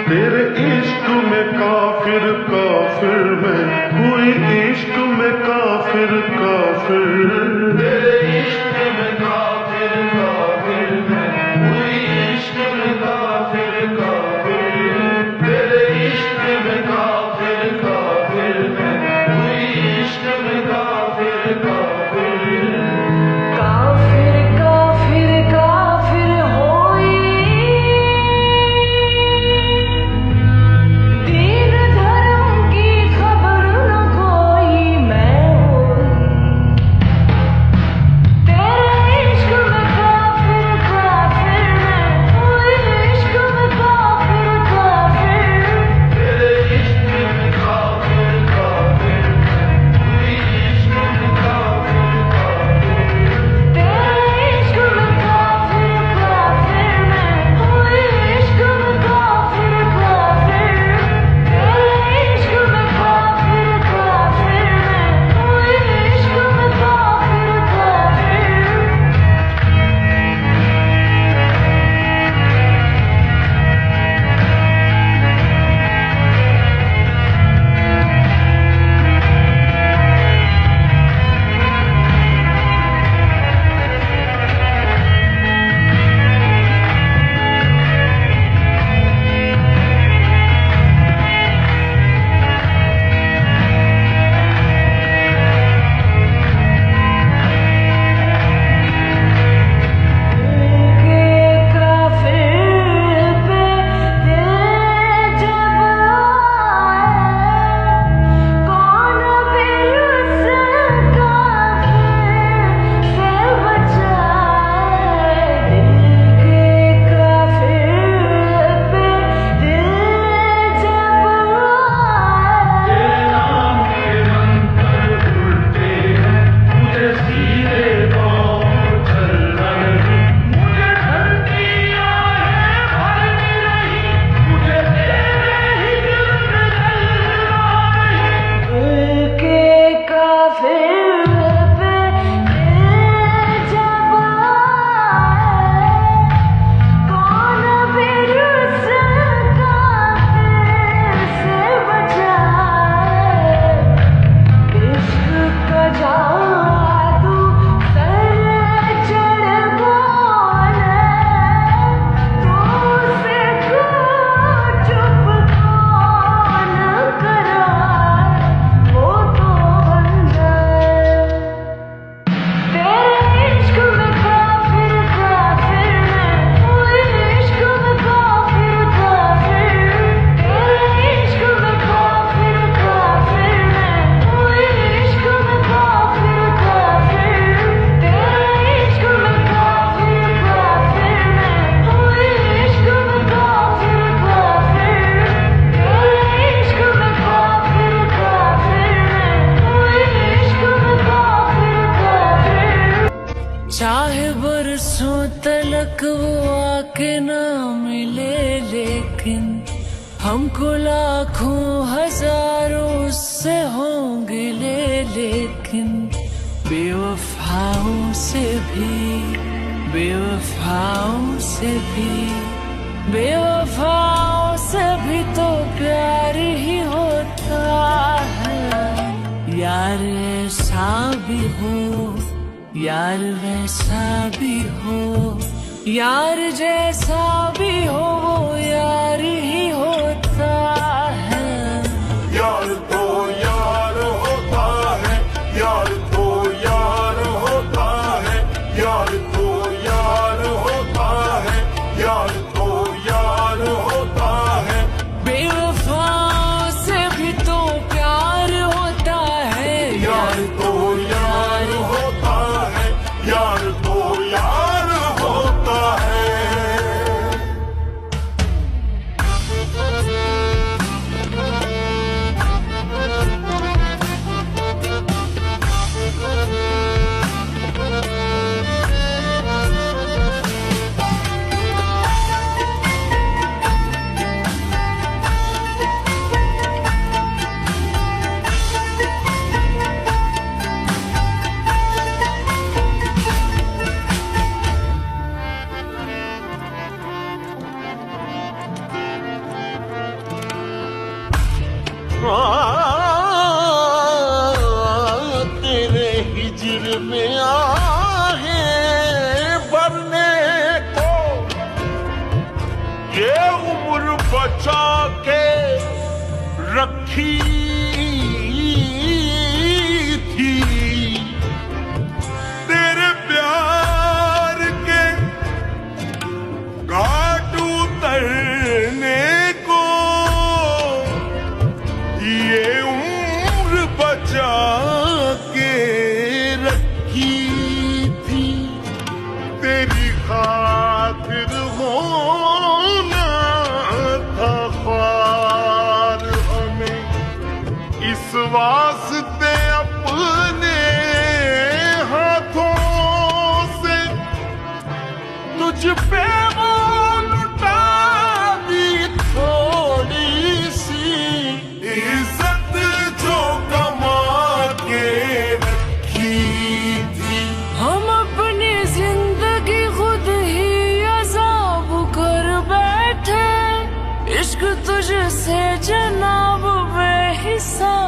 तेरे इश्क में काफिर काफिर मैं हुई, इश्क में काफिर काफिर। तेरे इश्क में काफिर काफिर मैं हुई, इश्क में काफिर काफिर। तेरे इश्क में काफिर काफिर मैं हुई, इश्क में काफिर काफिर। काफिर काफिर काफिर होई, दीन धर्म की खबर न कोई मैं होई। तेरे इश्क में काफिर काफिर मैं हुई, इश्क में काफिर काफिर। तेरे इश्क में काफिर काफिर मैं हुई, इश्क में काफिर काफिर। तेरे इश्क में काफिर काफिर मैं हुई, इश्क में काफिर काफिर। तेरे इश्क में काफिर काफिर मैं हुई, इश्क में काफिर काफिर। चाहे बरसों तलक वो आके ना मिले, लेकिन हमको लाखों हजारों उससे होंगे ले। लेकिन बेवफाओं से भी, बेवफाओं से भी, बेवफाओं से भी तो प्यार ही होता है। यार ऐसा भी हो, यार वैसा भी हो, यार जैसा भी हो वो यार ही होता है। यार तो यार होता है, यार तो यार होता है, यार तो यार होता है, यार तो यार होता है। बेवफाओं से भी तो प्यार होता है। यार तो यार होता है, यार तो यार होता है। तेरे हिजर में आहे भरने को ये उम्र बचा के रखी थी तेरे प्यार के घाट उतरने को ये उम्र बचा के रखी थी तेरी खातिर होना था ख्वार हमें इस वास्ते अपने हाथों से तुझ पे वो लुटा दी थोड़ी सी इज्जत जो कमा के रखी थी हम अपनी जिंदगी खुद ही अज़ाब कर बैठे इश्क तुझसे जनाब बेहिसाब